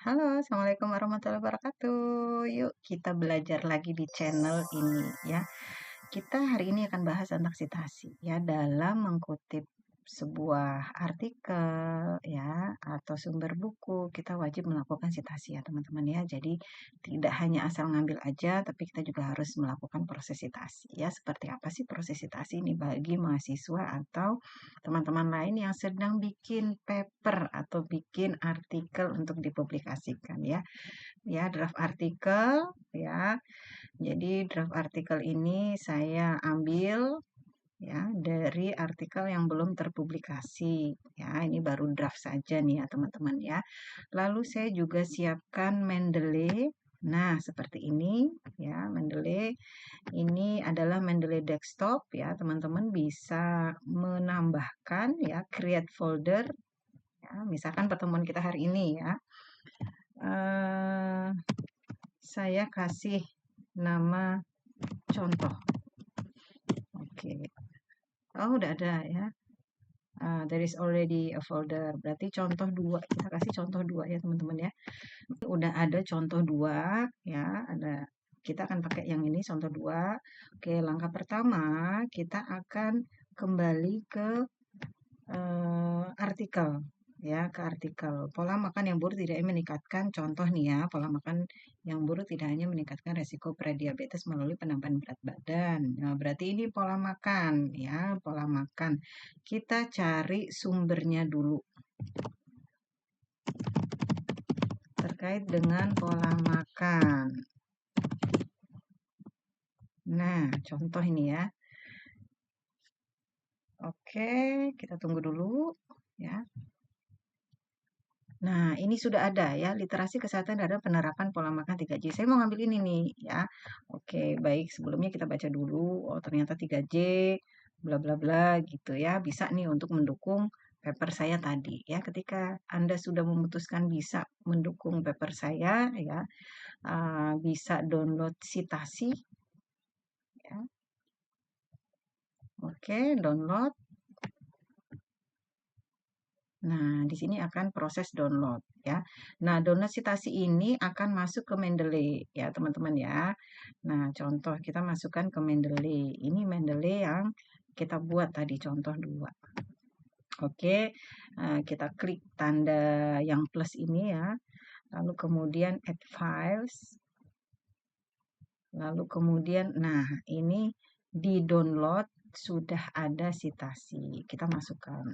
Halo, Assalamualaikum warahmatullahi wabarakatuh. Yuk kita belajar lagi di channel ini ya. Kita hari ini akan bahas tentang sitasi ya dalam mengkutip sebuah artikel ya atau sumber buku kita wajib melakukan sitasi ya teman-teman ya. Jadi tidak hanya asal ngambil aja tapi kita juga harus melakukan proses sitasi ya. Seperti apa sih proses sitasi ini bagi mahasiswa atau teman-teman lain yang sedang bikin paper atau bikin artikel untuk dipublikasikan ya. Ya, draft artikel ya. Jadi draft artikel ini saya ambil ya dari artikel yang belum terpublikasi ya. Ini baru draft saja nih ya teman-teman ya. Lalu saya juga siapkan Mendeley. Nah, seperti ini ya, Mendeley. Ini adalah Mendeley desktop ya. Teman-teman bisa menambahkan ya create folder ya. Misalkan pertemuan kita hari ini ya. Eh, saya kasih nama contoh. Oke. Oh, udah ada ya. There is already a folder. Berarti contoh dua. Kita kasih contoh dua ya teman-teman ya. Udah ada contoh dua ya. Kita akan pakai yang ini contoh dua. Oke, langkah pertama kita akan kembali ke artikel ya, ke artikel. Pola makan yang buruk tidak meningkatkan, contoh nih ya, pola makan yang buruk tidak hanya meningkatkan resiko prediabetes melalui penambahan berat badan. Nah, berarti ini pola makan ya, pola makan. Kita cari sumbernya dulu terkait dengan pola makan. Nah, contoh ini ya. Oke, kita tunggu dulu ya. Nah, ini sudah ada ya, literasi kesehatan dan penerapan pola makan 3J. Saya mau ngambil ini nih ya. Oke, baik. Sebelumnya kita baca dulu. Oh, ternyata 3J, bla bla bla gitu ya. Bisa nih untuk mendukung paper saya tadi ya. Ketika Anda sudah memutuskan bisa mendukung paper saya ya, bisa download citasi ya. Oke, download. Nah, di sini akan proses download ya. Nah, download citasi ini akan masuk ke Mendeley ya, teman-teman ya. Nah, contoh kita masukkan ke Mendeley. Ini Mendeley yang kita buat tadi contoh dua. Oke, kita klik tanda yang plus ini ya. Lalu kemudian add files. Lalu kemudian, nah ini di download sudah ada citasi. Kita masukkan.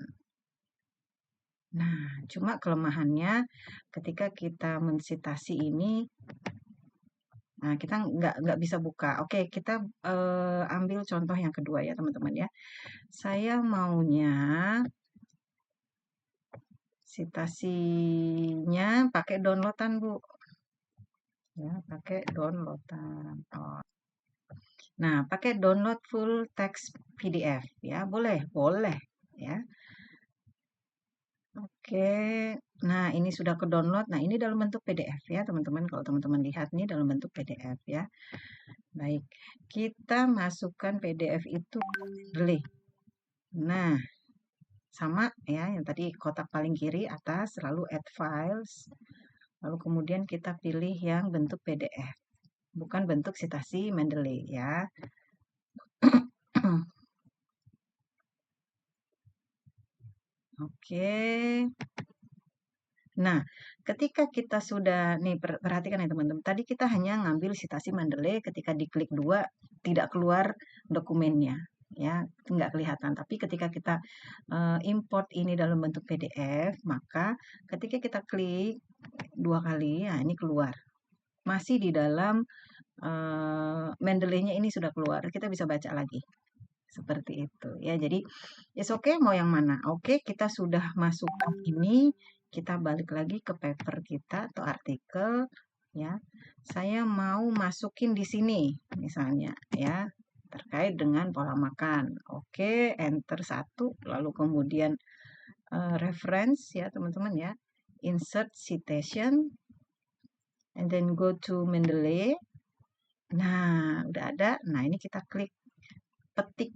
Nah, cuma kelemahannya ketika kita mensitasi ini, nah kita nggak bisa buka. Oke, kita ambil contoh yang kedua ya teman-teman ya. Saya maunya citasinya pakai downloadan Bu. Ya, pakai downloadan. Oh. Nah, pakai download full text PDF ya, boleh, boleh ya. Oke, nah ini sudah ke-download. Nah, ini dalam bentuk PDF ya, teman-teman. Kalau teman-teman lihat nih dalam bentuk PDF ya. Baik, kita masukkan PDF itu ke Mendeley. Nah, sama ya, yang tadi kotak paling kiri atas, lalu add files. Lalu kemudian kita pilih yang bentuk PDF, bukan bentuk citasi Mendeley ya. Oke. Nah, ketika kita sudah nih perhatikan ya teman-teman. Tadi kita hanya ngambil citasi Mendeley, ketika diklik dua tidak keluar dokumennya ya, nggak kelihatan. Tapi ketika kita import ini dalam bentuk PDF, maka ketika kita klik dua kali, ya ini keluar. Masih di dalam Mendeley-nya ini sudah keluar. Kita bisa baca lagi. Seperti itu ya. Jadi oke mau yang mana? Oke, kita sudah masukkan ini, kita balik lagi ke paper kita atau artikel ya. Saya mau masukin di sini misalnya ya, terkait dengan pola makan. Oke, enter satu, lalu kemudian reference ya teman-teman ya. Insert citation and then go to Mendeley. Nah, udah ada. Nah, ini kita klik petik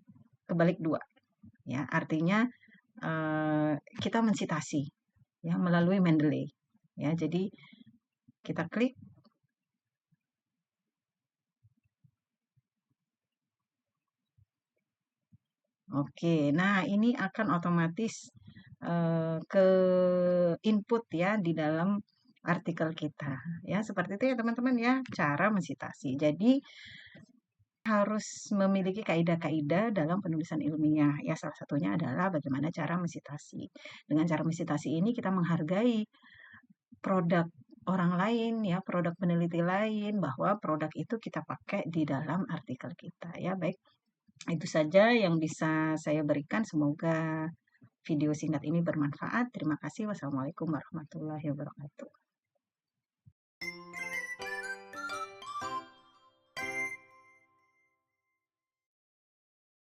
kebalik dua ya, artinya kita mensitasi ya melalui Mendeley ya. Jadi Kita klik. Oke, nah ini akan otomatis ke input ya di dalam artikel kita. Ya, seperti itu ya teman-teman ya, cara mensitasi. Jadi harus memiliki kaidah-kaidah dalam penulisan ilmiah. Ya, salah satunya adalah bagaimana cara mensitasi. Dengan cara mensitasi ini kita menghargai produk orang lain ya, produk peneliti lain bahwa produk itu kita pakai di dalam artikel kita ya. Baik, itu saja yang bisa saya berikan. Semoga video singkat ini bermanfaat. Terima kasih. Wassalamualaikum warahmatullahi wabarakatuh.